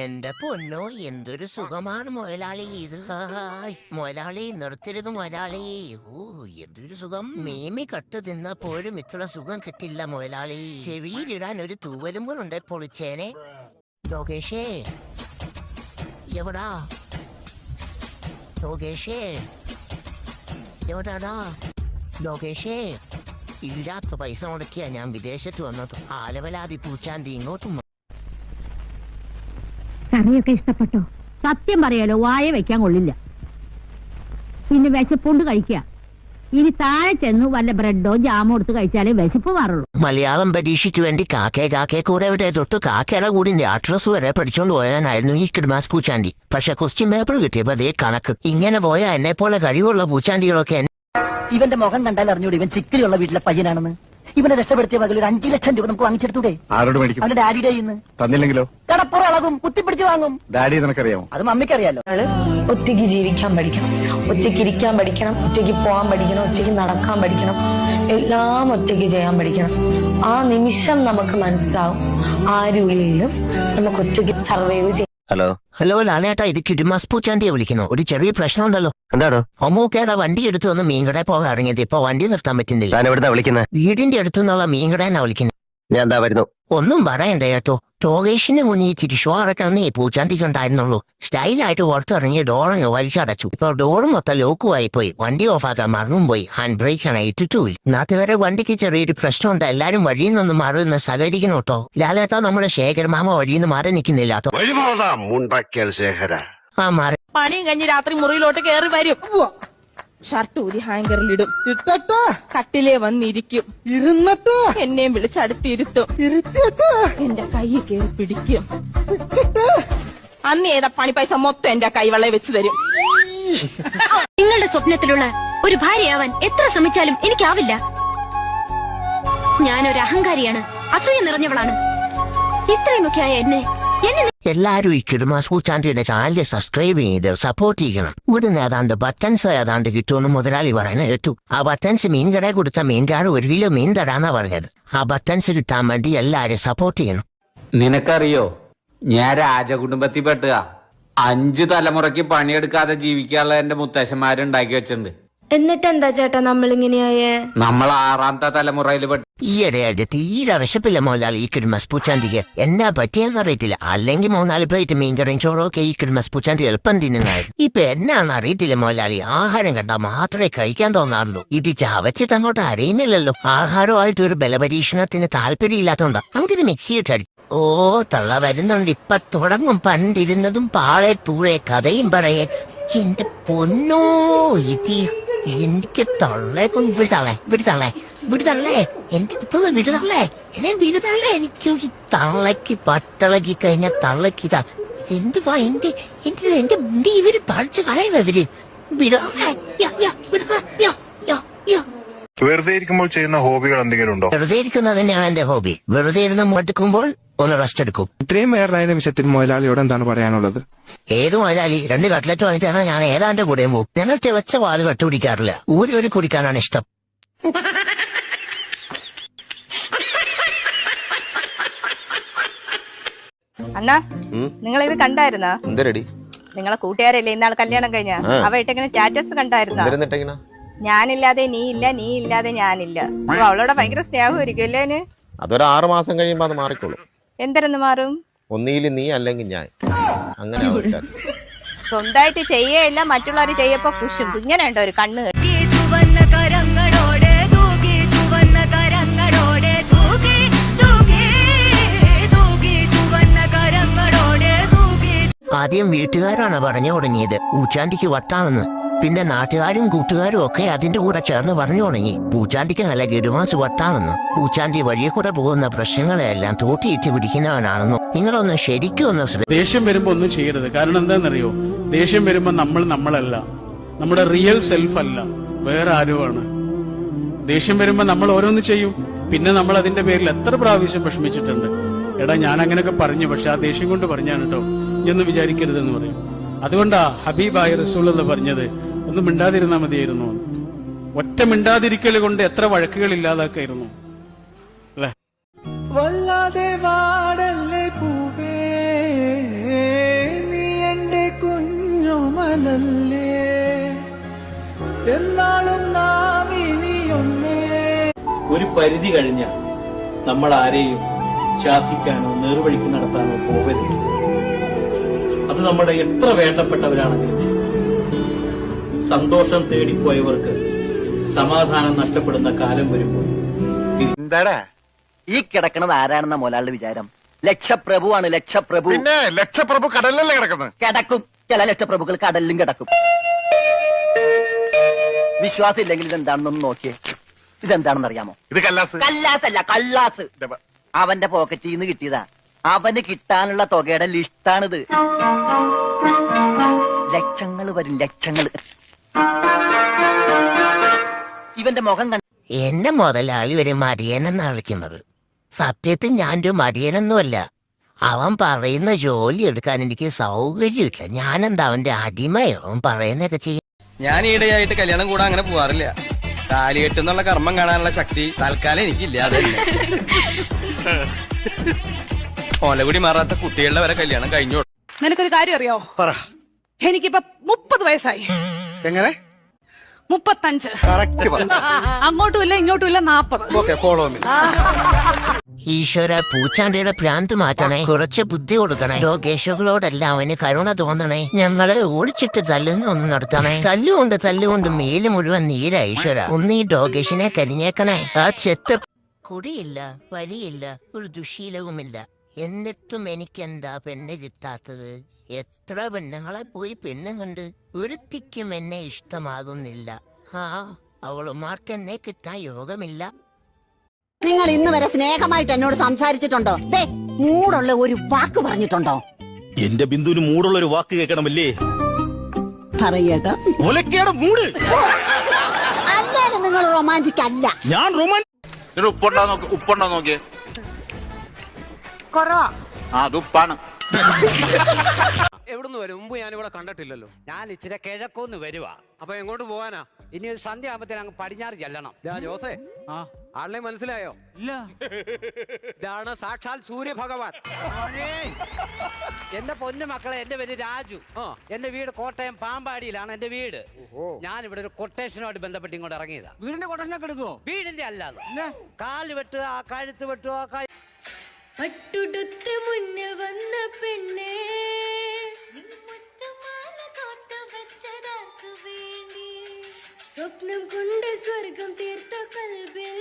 എന്റെ പൊന്നോ, എന്തൊരു സുഖമാണ് മുതലാളി ഇത്. മുതലാളി നിർത്തരുത് മുതലാളി. ഓ, എന്തൊരു സുഖം. മീമി കട്ട് തിന്നപ്പോഴും ഇത്ര സുഖം കിട്ടില്ല മുതലാളി. ചെവിയിലിടാൻ ഒരു തൂവലും കൂടെ ഉണ്ട് പൊളിച്ചേനെ. ലോകേഷേ, എവിടാ ലോകേഷേ? എവിടാടാ ലോകേഷേ? ഇല്ലാത്ത പൈസ മുടക്കിയാ ഞാൻ വിദേശത്ത് വന്നത്. ആലവലാതി പൂച്ചാണ്ടി ഇങ്ങോട്ടും. കറിയൊക്കെ ഇഷ്ടപ്പെട്ടോ? സത്യം പറയാലോ, വായ വെക്കാൻ കൊള്ളില്ല. പിന്നെ വിശപ്പുണ്ട് കഴിക്കുക. ഇനി താഴെ ചെന്ന് വല്ല ബ്രെഡോ ജാമോ എടുത്ത് കഴിച്ചാലേ വിശപ്പ് മാറുള്ളൂ. മലയാളം പരീക്ഷയ്ക്ക് വേണ്ടി കാക്കയെ കൂടെ ഇവിടെ തൊട്ട് കാക്കയുടെ കൂടി അഡ്രസ് വരെ പഠിച്ചോണ്ട് പോയാനായിരുന്നു ഈ കിഡ്മാസ് പൂച്ചാണ്ടി. പക്ഷെ ക്വസ്റ്റ്യൻ പേപ്പർ കിട്ടിയപ്പോ അതേ കണക്ക്. ഇങ്ങനെ പോയാ എന്നെ പോലെ കഴിവുള്ള പൂച്ചാണ്ടികളൊക്കെ. ഇവന്റെ മുഖം കണ്ടാൽ അറിഞ്ഞൂടെ ഇവൻ ചിക്കിലുള്ള വീട്ടിലെ പയ്യനാണെന്ന്. ഇവനെ രക്ഷപ്പെടുത്തിയ മകൾ ഒരു 5 ലക്ഷം രൂപ നമുക്ക് വാങ്ങിച്ചെടുത്തൂടെ? ആരോട് മേടിക്കും? അവന്റെ ഡാഡിയുടെ ഇന്ന് തന്നില്ലെങ്കിലോ? കടപ്പുറം അളകും, കുത്തിപ്പിടിച്ച് വാങ്ങും. ഡാഡി നിനക്കറിയാമോ? അത് മമ്മിക്കറിയാലോ. ഒറ്റയ്ക്ക് ജീവിക്കാൻ പഠിക്കണം, ഒറ്റയ്ക്ക് ഇരിക്കാൻ പഠിക്കണം, ഒറ്റയ്ക്ക് പോകാൻ പഠിക്കണം, ഒറ്റയ്ക്ക് നടക്കാൻ പഠിക്കണം, എല്ലാം ഒറ്റയ്ക്ക് ചെയ്യാൻ പഠിക്കണം. ആ നിമിഷം നമുക്ക് മനസ്സിലാവും ആരുള്ളിലും നമുക്ക് ഒറ്റയ്ക്ക് സർവൈവ് ചെയ്യാം. ഹലോ ലാലേട്ടാ, ഇത് കിഡ്മാസ് പൂച്ചാണ്ടിയെ വിളിക്കുന്നു. ഒരു ചെറിയ പ്രശ്നം ഉണ്ടല്ലോ. എന്താണോ? ഒമ്മൂക്കേതാ വണ്ടി എടുത്തു വന്ന് മീൻകടയിൽ പോകാൻ ഇറങ്ങിയത്. ഇപ്പൊ വണ്ടി നിർത്താൻ പറ്റുന്നില്ല. വീടിന്റെ അടുത്തുനിന്നുള്ള മീൻകടയെന്നാ വിളിക്കുന്നത്. ഞാൻ എന്താ വരുന്നു? ഒന്നും പറയണ്ടേ കേട്ടോ. ടോഗേഷിന് മുന്നിൽ തിരിച്ചോ അടക്കണമെന്നേ പൂച്ചാണ്ടിക്ക് ഉണ്ടായിരുന്നുള്ളൂ. സ്റ്റൈലായിട്ട് പുറത്തിറങ്ങി ഡോറങ്ങ് വലിച്ചടച്ചു. ഇപ്പൊ ഡോറ് മൊത്തം ലോക്കുമായി പോയി. വണ്ടി ഓഫാക്കാൻ മറന്നും പോയി. ഹാൻഡ് ബ്രേക്കാണ് ഇട്ടിട്ടുമില്ല. നാട്ടുകാരെ വണ്ടിക്ക് ചെറിയൊരു പ്രശ്നമുണ്ട്. എല്ലാരും വഴിയിൽ നിന്നും മാറുന്ന സഹകരിക്കണം കേട്ടോ. ലാലേട്ടാ, നമ്മുടെ ശേഖരമാമ വഴിയിൽ നിന്ന് മാറി നിൽക്കുന്നില്ല കേട്ടോ. ആ മാറി. പണിയും കഴിഞ്ഞ് രാത്രി മുറിയിലോട്ട് കയറി വരും. ഷർട്ട് ഊരി ഹാങ്കറിലിടും. കട്ടിലേ വന്നിരിക്കും. ഇരുന്നിട്ട് എന്നെയും വിളിച്ചടുത്തിരുത്തും. എന്റെ കൈ കയറി പിടിക്കും. അന്ന് ഏതാ പണി പൈസ മൊത്തം എന്റെ കൈവെള്ള വെച്ച് തരും. നിങ്ങളുടെ സ്വപ്നത്തിലുള്ള ഒരു ഭാര്യയാവാൻ എത്ര ശ്രമിച്ചാലും എനിക്കാവില്ല. ഞാനൊരു അഹങ്കാരിയാണ്, അസൂയ നിറഞ്ഞവളാണ്. ഇത്രയുമൊക്കെയായ എന്നെ എല്ലാരും ഈ കിഡ്മാസ് പൂച്ചാണ്ടിയുടെ ചാനൽ സബ്സ്ക്രൈബ് ചെയ്ത് സപ്പോർട്ട് ചെയ്യണം. ഇവിടുന്ന് ഏതാണ്ട് ബട്ടൺസ് ഏതാണ്ട് കിട്ടുമെന്ന് മുതലാളി പറയുന്നത് കേട്ടു. ആ ബട്ടൺസ് മീൻകട കൊടുത്ത മീൻകാർ 1 കിലോ മീൻ തരാന്നാ പറഞ്ഞത്. ആ ബട്ടൺസ് കിട്ടാൻ വേണ്ടി എല്ലാരും സപ്പോർട്ട് ചെയ്യണം. നിനക്കറിയോ, ഞാൻ രാജകുടുംബത്തിൽ പെട്ടുക. 5 തലമുറയ്ക്ക് പണിയെടുക്കാതെ ജീവിക്കാനുള്ള എന്റെ മുത്തശ്ശന്മാരുണ്ടാക്കി വെച്ചിട്ടുണ്ട്. എന്നിട്ട് എന്താ ചേട്ടാ നമ്മളിങ്ങനെയായേ? നമ്മൾ 6ാമത്തെ തലമുറയിൽ പെട്ടു. ഈയിടെയായിട്ട് തീരെ വിശപ്പില്ല മുതലാളി ഈ കിഡ്മാസ് പൂച്ചാണ്ടിക്ക്. എന്നാ പറ്റിയെന്നറിയത്തില്ല. അല്ലെങ്കിൽ 3-4 പ്ലേറ്റ് മീൻകറിയും ചോറൊക്കെ ഈ കിഡ്മാസ് പൂച്ചാണ്ടി എളുപ്പം തിന്നുന്നായിരുന്നു. ഇപ്പൊ എന്നാന്ന് അറിയത്തില്ല മുതലാളി. ആഹാരം കണ്ടാൽ മാത്രമേ കഴിക്കാൻ തോന്നാറുള്ളൂ. ഇത് ചവച്ചിട്ട് അങ്ങോട്ട് അറിയുന്നില്ലല്ലോ. ആഹാരമായിട്ട് ഒരു ബലപരീക്ഷണത്തിന് താല്പര്യമില്ലാത്തോണ്ടാ നമുക്കിത് മിക്സിയിട്ടടി. ഓ, തള്ള വരുന്നുണ്ട്. ഇപ്പൊ തുടങ്ങും പണ്ടിരുന്നതും പാളെ തൂഴെ കഥയും പറയേ. എന്റെ പൊന്നോ, ഇത് എനിക്ക് തള്ളെ കൊണ്ട് വിടുതള്ളേ എന്റെ അടുത്തത് വിടുതള്ളേ. എനിക്കൊരു തള്ളക്ക് പട്ടിളക്കി കഴിഞ്ഞ തള്ളക്കിതാ എന്തുവാ എന്റെ മുണ്ടി ഇവര് പറിച്ച് കളയുവര്. വെറുതെ ഇരിക്കുമ്പോൾ ചെയ്യുന്ന ഹോബികൾ എന്തെങ്കിലും ഉണ്ടോ? വെറുതെ ഇരിക്കുന്നത് തന്നെയാണ് എന്റെ ഹോബി. വെറുതെ ഇരുന്ന് മുടക്കുമ്പോൾ ഒന്ന് റെസ്റ്റ് എടുക്കും. ഇത്രയും വേറെ നിമിഷത്തിൽ മുതലാളിയോട് എന്താണ് പറയാനുള്ളത്? ഏത് മുതലാളി 2 കട്ട്ലറ്റ് വാങ്ങിച്ചാൽ ഞാൻ ഏതാണ്ട് കൂടെയും പോകും. ഞങ്ങൾ തിവച്ച പാല് കട്ടുപിടിക്കാറില്ല. ഒരു കുടിക്കാനാണ് ഇഷ്ടം. അണ്ണാ, നിങ്ങളിത് കണ്ടായിരുന്നാ? എന്തരടി? നിങ്ങളെ കൂട്ടുകാരല്ലേ ഇന്നാൾ കല്യാണം കഴിഞ്ഞ? അവ ഇട്ടെങ്ങനെ സ്റ്റാറ്റസ് കണ്ടായിരുന്ന? ഞാനില്ലാതെ നീ ഇല്ല, നീ ഇല്ലാതെ ഞാനില്ല. അപ്പൊ അവളോട് ഭയങ്കര സ്നേഹമായിരിക്കും അല്ലേ? അതൊരു 6 മാസം കഴിയുമ്പോ അത് മാറിക്കോളും. എന്തരെന്ന് മാറും? ഒന്നിയിൽ നീ അല്ലെങ്കിൽ ഞാൻ. അങ്ങനെ സ്വന്തമായിട്ട് ചെയ്യല്ല, മറ്റുള്ളവര് ചെയ്യപ്പോ കുശും. ഇങ്ങനെ ഉണ്ടോ ഒരു കണ്ണ്? ആദ്യം വീട്ടുകാരാണ് പറഞ്ഞു തുടങ്ങിയത് പൂച്ചാണ്ടിക്ക് വട്ടാണെന്ന്. പിന്നെ നാട്ടുകാരും കൂട്ടുകാരും ഒക്കെ അതിന്റെ കൂടെ ചേർന്ന് പറഞ്ഞു തുടങ്ങി പൂച്ചാണ്ടിക്ക് നല്ല കിഡ്മാസ് വട്ടാണെന്ന്. പൂച്ചാണ്ടി വഴിയെ കൂടെ പോകുന്ന പ്രശ്നങ്ങളെല്ലാം തോട്ടിയിട്ട് പിടിക്കുന്നവനാണെന്നോ. നിങ്ങളൊന്ന് ശരിക്കും ഒന്ന് ദേഷ്യം വരുമ്പോ ഒന്നും ചെയ്യരുത്. കാരണം എന്താണെന്നറിയോ, ദേഷ്യം വരുമ്പോ നമ്മളല്ല, നമ്മുടെ റിയൽ സെൽഫ് അല്ല, വേറെ ആരുമാണ്. ദേഷ്യം വരുമ്പോ നമ്മൾ ഓരോന്ന് ചെയ്യും. പിന്നെ നമ്മൾ അതിന്റെ പേരിൽ എത്ര പ്രാവശ്യം വിഷമിച്ചിട്ടുണ്ട്. എടാ, ഞാൻ അങ്ങനെയൊക്കെ പറഞ്ഞു, പക്ഷെ ആ ദേഷ്യം കൊണ്ട് പറഞ്ഞാണ് കേട്ടോ, എന്ന് വിചാരിക്കരുതെന്ന് പറയും. അതുകൊണ്ടാ ഹബീബായ റസൂൽ എന്ന് പറഞ്ഞത്, ഒന്നും മിണ്ടാതിരുന്നാ മതിയായിരുന്നു. ഒറ്റ മിണ്ടാതിരിക്കൽ കൊണ്ട് എത്ര വഴക്കുകൾ ഇല്ലാതാക്കായിരുന്നു അല്ലെ? പരിധി കഴിഞ്ഞ നമ്മൾ ആരെയും ശാസിക്കാനോ നേർവഴിക്ക് നടത്താനോ പോകരുത്. അത് നമ്മുടെ എത്ര വേണ്ടപ്പെട്ടവരാണെങ്കിലും സന്തോഷം തേടിപ്പോയവർക്ക് സമാധാനം നഷ്ടപ്പെടുന്ന കാലം വരുമ്പോൾ എന്താടാ ഈ കിടക്കണത് ആരാണെന്ന മുതലാളിയുടെ വിചാരം? ലക്ഷപ്രഭുവാണ്, ലക്ഷപ്രഭു. പിന്നെ ലക്ഷപ്രഭു കടലിലല്ലേ കിടക്കുന്നത്? കിടക്കും. ചില ലക്ഷപ്രഭുക്കൾ കടലിലും കിടക്കും. വിശ്വാസം ഇല്ലെങ്കിൽ ഇതെന്താണെന്നൊന്ന് നോക്കിയേ. ഇതെന്താണെന്ന് അറിയാമോ? ഇത് കല്ലാസ്. കല്ലാസല്ല, കള്ളാസ്. അവന്റെ പോക്കറ്റിൽ നിന്ന് കിട്ടിയതാ. അവന് കിട്ടാനുള്ള തുകയുടെ ലിസ്റ്റാണിത്. ലക്ഷങ്ങൾ വരും, ലക്ഷങ്ങൾ. ഇവന്റെ മുഖം കണ്ട എന്നെ മുതലാളി ഒരു മടിയനെന്നാ വിളിക്കുന്നത്. സത്യത്തിൽ ഞാനൊരു മടിയനൊന്നുമല്ല. അവൻ പറയുന്ന ജോലി എടുക്കാൻ എനിക്ക് സൗകര്യമില്ല. ഞാനെന്താ അവന്റെ അടിമയോ? അവൻ പറയുന്നൊക്കെ ചെയ്യും. ഞാൻ ഈടെയായിട്ട് കല്യാണം കൂടാൻ അങ്ങനെ പോവാറില്ല. താലികെട്ടെന്നുള്ള കർമ്മം കാണാനുള്ള ശക്തി തൽക്കാലം എനിക്കില്ല. അതല്ലേ ഓലകുടി മാറാത്ത കുട്ടികളുടെ വരെ കല്യാണം കഴിഞ്ഞു. നിനക്കൊരു കാര്യം അറിയോ? എനിക്കിപ്പോ 30 വയസ്സായി. എങ്ങനെ? 35. അങ്ങോട്ടുമില്ല ഇങ്ങോട്ടുമില്ല 40. ഈശ്വര, പൂച്ചാണ്ടിയുടെ ഭ്രാന്ത് മാറ്റണേ. കുറച്ച് ബുദ്ധി കൊടുക്കണേ. ലോകേശുകളോടെല്ലാം അവന് കരുണ തോന്നണേ. ഞങ്ങളെ ഓടിച്ചിട്ട് തല്ലുന്ന ഒന്ന് നടത്തണേ. തല്ലുകൊണ്ട് മേല് മുഴുവൻ നീര. ഈശ്വര, ഒന്ന് ഈ ഡോഗേഷിനെ കരിഞ്ഞേക്കണേ. ആ ചെത്ത് കുടിയില്ല, വലിയില്ല, ഒരു ദുശീലവുമില്ല. എന്നിട്ടും എനിക്കെന്താ പെണ്ണ് കിട്ടാത്തത്? എത്ര പെണ്ണുങ്ങളെ പോയി പെണ്ണ് കണ്ട്, ഒരുത്തിക്കും എന്നെ ഇഷ്ടമാകുന്നില്ല. അവളുമാർക്ക് എന്നെ കിട്ടാൻ യോഗമില്ല. നിങ്ങൾ ഇന്ന് വരെ സ്നേഹമായിട്ട് എന്നോട് സംസാരിച്ചിട്ടുണ്ടോ? മൂടുള്ള ഒരു വാക്ക് പറഞ്ഞിട്ടുണ്ടോ? എന്റെ ബിന്ദുവിന് മൂടുള്ള ഒരു വാക്ക് കേൾക്കണമല്ലേ? പറയേട്ടാ, മൂട്. അന്നേരം നിങ്ങൾ റൊമാൻറ്റിക് അല്ല. ഞാൻ ഉപ്പുണ്ടോ നോക്കിയേ. കുറവാ. അത് ഉപ്പാണ്. എവിടുന്ന് വരും? മുമ്പ് ഞാനിവിടെ കണ്ടിട്ടില്ലല്ലോ. ഞാൻ ഇച്ചിരി കിഴക്കൊന്ന് വരുവാ. അപ്പൊ എങ്ങോട്ട് പോവാനാ? ഇനി ഒരു സന്ധ്യ ആകുമ്പത്തേന് അങ്ങ് പടിഞ്ഞാറ് ചെല്ലണം. ജോസേ, ആളിനെ മനസ്സിലായോ? ഇല്ല. ഇതാണ് സാക്ഷാൽ സൂര്യഭഗവാൻ. എന്റെ പൊന്നു മക്കളെ, എന്റെ പേര് രാജു. എന്റെ വീട് കോട്ടയം പാമ്പാടിയിലാണ് എന്റെ വീട്. ഞാൻ ഇവിടെ ഒരു കൊട്ടേഷനുമായിട്ട് ബന്ധപ്പെട്ട് ഇങ്ങോട്ട് ഇറങ്ങിയതാ. വീടിന്റെ കൊട്ടേഷനൊക്കെ എടുക്കുവോ? വീടിന്റെ അല്ലാതെ കാല് വെട്ടുക, കഴുത്ത് വെട്ടുക. പട്ടുടുത്ത് മുന്നേ വന്ന പെണ്ണേ, സ്വപ്നം കൊണ്ട് സ്വർഗം തീർത്ത കൽബിൽ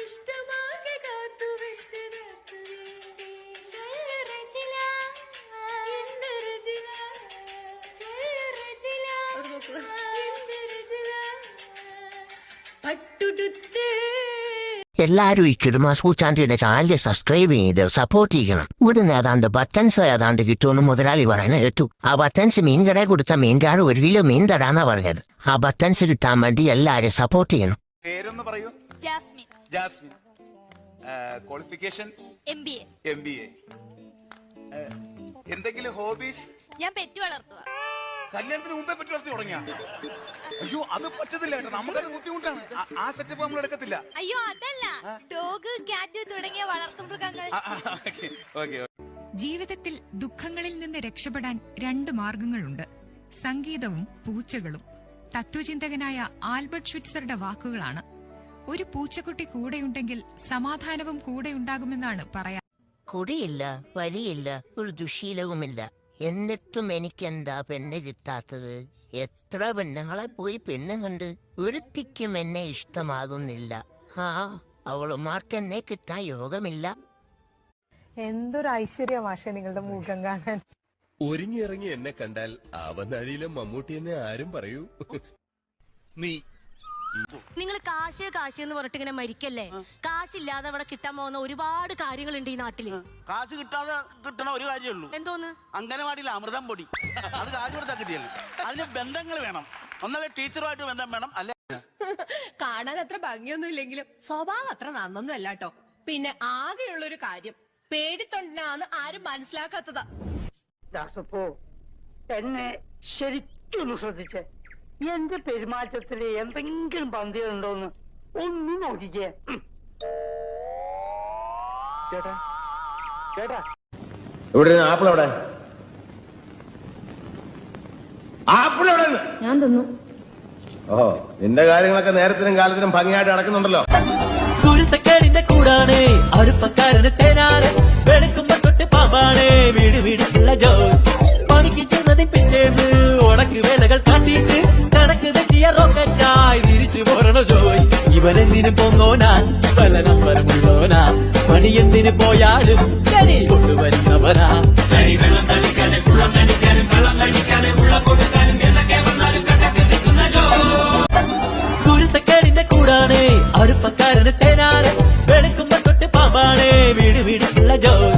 ഇഷ്ടമാകെ കാത്തു വെച്ചതാക്കു വേണ്ടി. ചെല്ലറജില, എന്തൊരുജില, ചെല്ലറജില, എന്തൊരുജില, പട്ടുടുത്ത്. എല്ലാരും ഈ കിരുമാസ് പൂച്ചാണ്ടിയുടെ ചാനൽ സബ്സ്ക്രൈബ് ചെയ്ത് സപ്പോർട്ട് ചെയ്യണം. ഇവിടുന്ന് ഏതാണ്ട് ബട്ടൺസ് ഏതാണ്ട് കിട്ടുമെന്ന് മുതലാളി പറയുന്നത് കേട്ടു. ആ ബട്ടൺസ് മീൻകട കൊടുത്ത മീൻകാർ 1 കിലോ മീൻ തരാന്നാ പറഞ്ഞത്. ആ ബട്ടൺസ് കിട്ടാൻ വേണ്ടി എല്ലാരും സപ്പോർട്ട് ചെയ്യണം. പേരൊന്ന് പറയൂ. ജാസ്മിൻ. ജാസ്മിൻ. Qualification MBA. എന്തെങ്കിലും ഹോബീസ്? ഞാൻ പെറ്റ് വളർത്തുക. കല്യാണത്തിന് മുമ്പേ പറ്റി വളർത്തി തുടങ്ങിയ? അയ്യോ, അത് പറ്റത്തില്ല കേട്ടോ. നമുക്കത് ബുദ്ധിമുട്ടാണ്. ആ സെറ്റപ്പ് നമ്മൾ എടുക്കത്തില്ല. അയ്യോ അതല്ല, ഡോഗ്, കാറ്റ് തുടങ്ങിയ വളർത്തുമൃഗങ്ങൾ. ജീവിതത്തിൽ ദുഃഖങ്ങളിൽ നിന്ന് രക്ഷപ്പെടാൻ 2 മാർഗങ്ങളുണ്ട്: സംഗീതവും പൂച്ചകളും. തത്വചിന്തകനായ ആൽബർട്ട് ഷ്വിറ്റ്സറുടെ വാക്കുകളാണ്. ഒരു പൂച്ചക്കുട്ടി കൂടെയുണ്ടെങ്കിൽ സമാധാനവും കൂടെയുണ്ടാകുമെന്നാണ് പറയാ. കുടിയില്ല, വലിയില്ല, ഒരു ദുശീലവുമില്ല. എന്നിട്ടും എനിക്കെന്താ പെണ്ണ് കിട്ടാത്തത്? എത്ര പെണ്ണുങ്ങളെ പോയി പെണ്ണ് കണ്ട്, ഒരുത്തിക്കും എന്നെ ഇഷ്ടമാകുന്നില്ല. അവളുമാർക്ക് എന്നെ കിട്ടാൻ യോഗമില്ല. എന്തൊരു ഐശ്വര്യമാഷ നിങ്ങളുടെ മുഖം കാണാൻ. ഒരുങ്ങിയിറങ്ങി എന്നെ കണ്ടാൽ അവനഴിയിലെ മമ്മൂട്ടി എന്നെ ആരും പറയൂ. നിങ്ങൾ കാശ് എന്ന് പറഞ്ഞിട്ട് ഇങ്ങനെ മരിക്കല്ലേ? കാശില്ലാതെ അവിടെ കിട്ടാൻ പോകുന്ന ഒരുപാട് കാര്യങ്ങളുണ്ട് ഈ നാട്ടില്. കാശ് കിട്ടാതെ കിട്ടണ ഒരു കാര്യമുള്ളൂ. എന്തോന്ന്? അംഗനവാടിയിൽ അമൃതം പൊടി. അത് കാശ് കൊടുത്താൽ കിട്ടിയല്ലോ. അതിന് ബന്ധങ്ങൾ വേണം. ഒന്നല്ല ടീച്ചറുമായിട്ട് ബന്ധം വേണം. അല്ലെ കാണാൻ അത്ര ഭംഗിയൊന്നും ഇല്ലെങ്കിലും സ്വഭാവം അത്ര നന്നൊന്നും അല്ലാട്ടോ. പിന്നെ ആകെയുള്ളൊരു കാര്യം, പേടിത്തൊണ്ടനാന്ന് ആരും മനസ്സിലാക്കാത്തതാ. എന്നെ ശരിക്കൊന്ന് ശ്രദ്ധിച്ചേ. എന്റെ പെരുമാറ്റത്തില് എന്തെങ്കിലും പന്തികളുണ്ടോന്ന് ഒന്ന് നോക്കിക്കേ. ചേട്ടാ ചേട്ടാ, ഇവിടെ ആപ്പിൾ എവിടെ? ആപ്പിൾ എവിടെ? ഞാൻ തിന്നു. ഓഹോ നിന്റെ കാര്യങ്ങളൊക്കെ നേരത്തിനും കാലത്തിനും ഭംഗിയായിട്ട് നടക്കുന്നുണ്ടല്ലോ. കുരുത്തക്കേടിന്റെ കൂടാണ് അടുപ്പക്കാരന് തേനാണ് വെളുക്കുമ്പോ തൊട്ട് പാമ്പാണ് വീട് വീടിക്കുള്ള ജോയ് പണിക്ക് ചെന്നതിൻ പിറ്റേന്ന് ഉടക്ക് വേലകൾ കാട്ടിയിട്ട് കണക്ക് തെറ്റിയ റോക്കറ്റായി തിരിച്ചു പോരണോ ജോയ് ഇവനെന്തിനു പോന്നോനാ പല നമ്പരമുള്ളോനാ പണി എന്തിനു പോയാലും കരി കൊണ്ടുവരുന്നവനാ വെള്ളം തളിക്കാനും കുളം നടിക്കാനും വെള്ളം നടിക്കാനും ഉള്ള കൊടുക്കാനും എന്നൊക്കെ വന്നാലും കണ്ടൊക്കെ നിൽക്കുന്ന ജോയ് കുരുത്തക്കേടിന്റെ കൂടാണ് അടുപ്പക്കാരന് തേനാണ് വെളുക്കുമ്പോ തൊട്ട് പാമ്പാണ് വീട് വീടിക്കുള്ള ജോയ്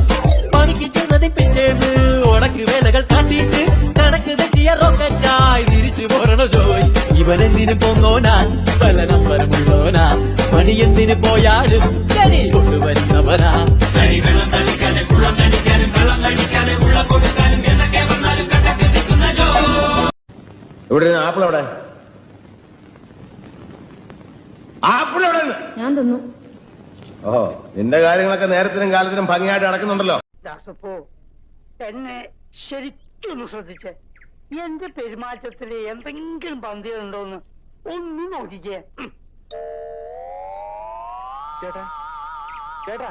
പണിക്ക് ചെന്നതിൻ പിറ്റേന്ന് ഉടക്ക് വേലകൾ കാട്ടിയിട്ട് കണക്ക് തെറ്റിയ റോക്കറ്റായി തിരിച്ചു പോരണോ ജോയ് ഇവനെന്തിനു പോന്നോനാ പല നമ്പരമുള്ളോനാ പണി എന്തിനു പോയാലും കരി കൊണ്ടുവരുന്നവനാ വെള്ളം തളിക്കാനും കുളം നടിക്കാനും വെള്ളം നടിക്കാനും ഉള്ള കൊടുക്കാനും എന്നൊക്കെ വന്നാലും കണ്ടൊക്കെ നിൽക്കുന്ന ജോയ്. ഇവിടെ ആപ്പിൾ എവിടെ? ആപ്പിൾ എവിടെ? ഞാൻ തിന്നു. ഓഹോ നിന്റെ കാര്യങ്ങളൊക്കെ നേരത്തിനും കാലത്തിനും ഭംഗിയായിട്ട് നടക്കുന്നുണ്ടല്ലോ. ദാസപ്പോ എന്നെ ശരിക്കൊന്ന് ശ്രദ്ധിച്ചേ. എന്റെ പെരുമാറ്റത്തില് എന്തെങ്കിലും പന്തികളുണ്ടോന്ന് ഒന്ന് നോക്കിക്കേ. ചേട്ടാ ചേട്ടാ